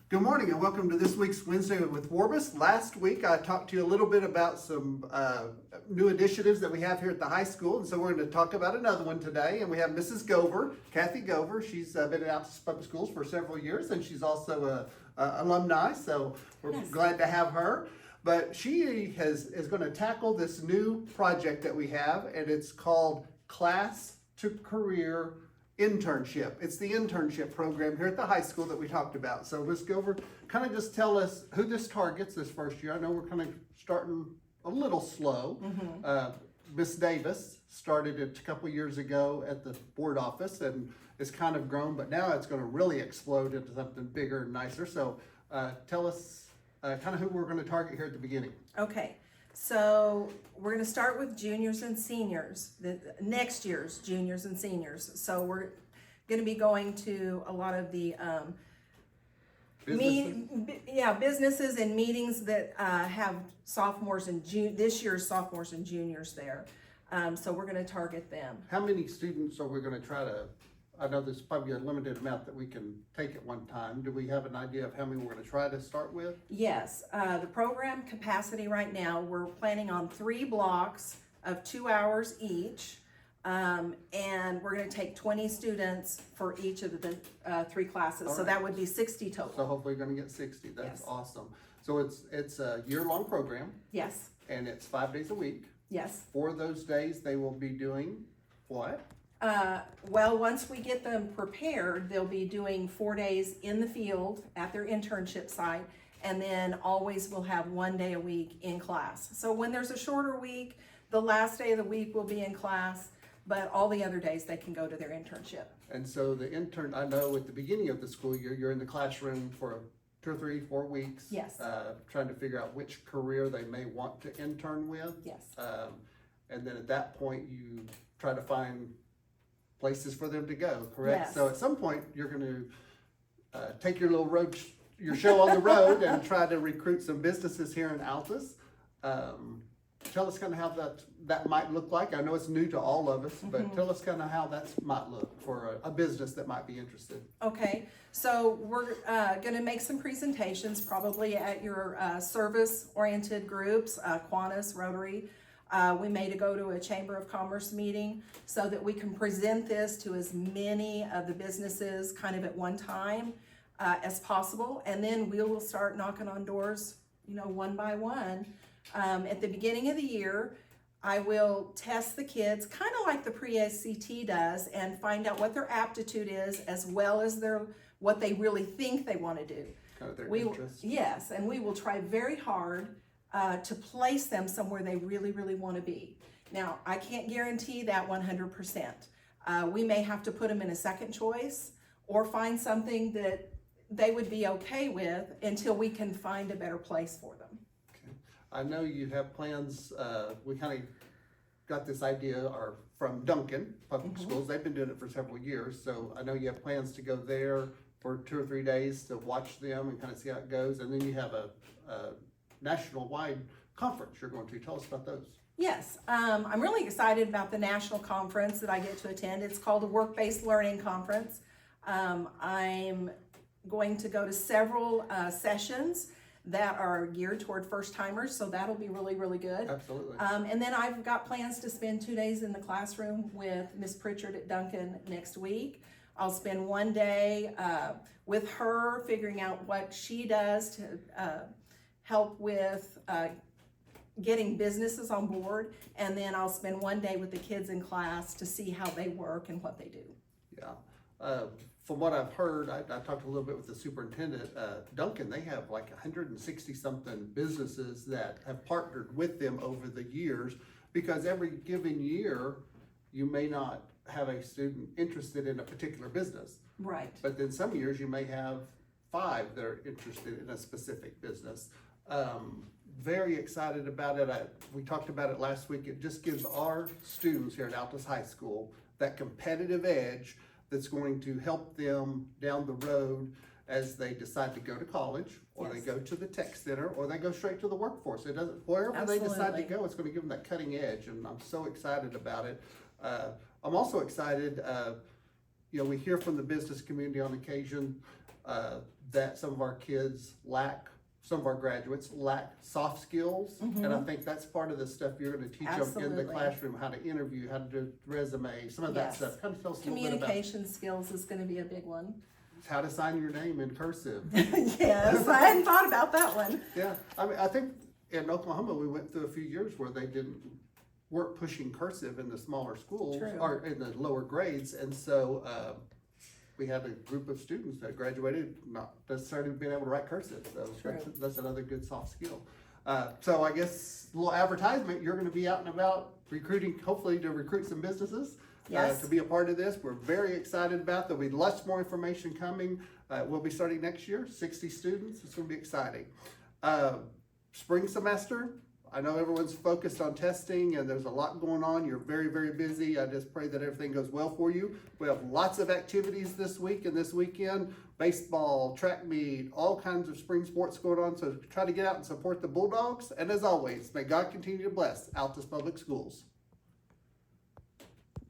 Good morning and welcome to this week's Wednesday with Warbus. Last week I talked to you a little bit about some new initiatives that we have here at the high school, and so we're going to talk about another one today. And we have Mrs. Gover, Kathy Gover. She's been at Altus Public Schools for several years, and she's also a alumni, so we're glad to have her. But she is going to tackle this new project that we have, and it's called Class to Career Internship. It's the internship program here at the high school that we talked about. So Ms. Gover, kind of just tell us who this targets this first year. I know we're kind of starting a little slow. Ms. Davis started it a couple years ago at the board office and it's kind of grown, but now it's going to really explode into something bigger and nicer. So tell us kind of who we're going to target here at the beginning. Okay, so we're going to start with juniors and seniors, next year's juniors and seniors. So we're going to be going to a lot of the businesses and meetings that have sophomores and this year's sophomores and juniors there. So we're going to target them. How many students are we going to try to? I know there's probably a limited amount that we can take at one time. Do we have an idea of how many we're going to try to start with? Yes, the program capacity right now, we're planning on 3 blocks of 2 hours each. And we're going to take 20 students for each of the 3 classes. So that would be 60 total. So hopefully you're going to get 60. That's Yes. awesome. So it's a year-long program. Yes, And it's 5 days a week. yes. For those days, they will be doing what? Well, once we get them prepared, they'll be doing 4 days in the field at their internship site, and then always will have 1 day a week in class. So when there's a shorter week, the last day of the week will be in class, but all the other days they can go to their internship. And so the intern, I know at the beginning of the school year, you're in the classroom for 2 or 3, 4 weeks. Yes. Trying to figure out which career they may want to intern with. Yes. And then at that point, you try to find places for them to go, correct? Yes. So at some point, you're going to take your little your show on the road and try to recruit some businesses here in Altus. Tell us kind of how that might look like. I know it's new to all of us, but tell us kind of how that might look for a business that might be interested. Okay, so we're going to make some presentations probably at your service-oriented groups, Kiwanis, Rotary. We may go to a Chamber of Commerce meeting so that we can present this to as many of the businesses kind of at one time as possible. And then we will start knocking on doors, one by one. At the beginning of the year, I will test the kids kind of like the pre-ACT does and find out what their aptitude is as well as what they really think they want to do. Kind of their interest. Yes, and we will try very hard to place them somewhere they really, really want to be. Now, I can't guarantee that 100%. We may have to put them in a second choice or find something that they would be okay with until we can find a better place for them. Okay. I know you have plans. We kind of got this idea from Duncan Public Schools. They've been doing it for several years. So I know you have plans to go there for 2 or 3 days to watch them and kind of see how it goes. And then you have a national-wide conference you're going to. Tell us about those. Yes, I'm really excited about the national conference that I get to attend. It's called the Work-Based Learning Conference. I'm going to go to several sessions that are geared toward first-timers, so that'll be really, really good. Absolutely. And then I've got plans to spend 2 days in the classroom with Miss Pritchard at Duncan next week. I'll spend 1 day with her figuring out what she does to help with getting businesses on board, and then I'll spend 1 day with the kids in class to see how they work and what they do. Yeah. From what I've heard, I talked a little bit with the superintendent, Duncan, they have like 160 something businesses that have partnered with them over the years, because every given year you may not have a student interested in a particular business. Right. But then some years you may have 5 that are interested in a specific business. Very excited about it. We talked about it last week. It just gives our students here at Altus High School that competitive edge that's going to help them down the road as they decide to go to college, or they go to the tech center, or they go straight to the workforce. It doesn't, wherever they decide to go, it's going to give them that cutting edge, and I'm so excited about it. I'm also excited, we hear from the business community on occasion that some of our kids lack, some of our graduates lack soft skills. And I think that's part of the stuff you're gonna teach them in the Absolutely. classroom, how to interview, how to do resume, some of that Yes. stuff. Kind of tell us a little bit about Communication skills is gonna be a big one. how to sign your name in cursive. Yes, I hadn't thought about that one. Yeah, I mean, I think in Oklahoma, we went through a few years where they weren't pushing cursive in the smaller schools True. or in the lower grades, and so we had a group of students that graduated not necessarily being able to write cursive. So that's another good soft skill. So I guess a little advertisement. You're going to be out and about recruiting, hopefully to recruit some businesses. Yes. To be a part of this. We're very excited about. There'll be lots more information coming. We'll be starting next year, 60 students. It's going to be exciting. Spring semester, I know everyone's focused on testing and there's a lot going on. You're very, very busy. I just pray that everything goes well for you. We have lots of activities this week and this weekend. Baseball, track meet, all kinds of spring sports going on. So try to get out and support the Bulldogs. And as always, may God continue to bless Altus Public Schools.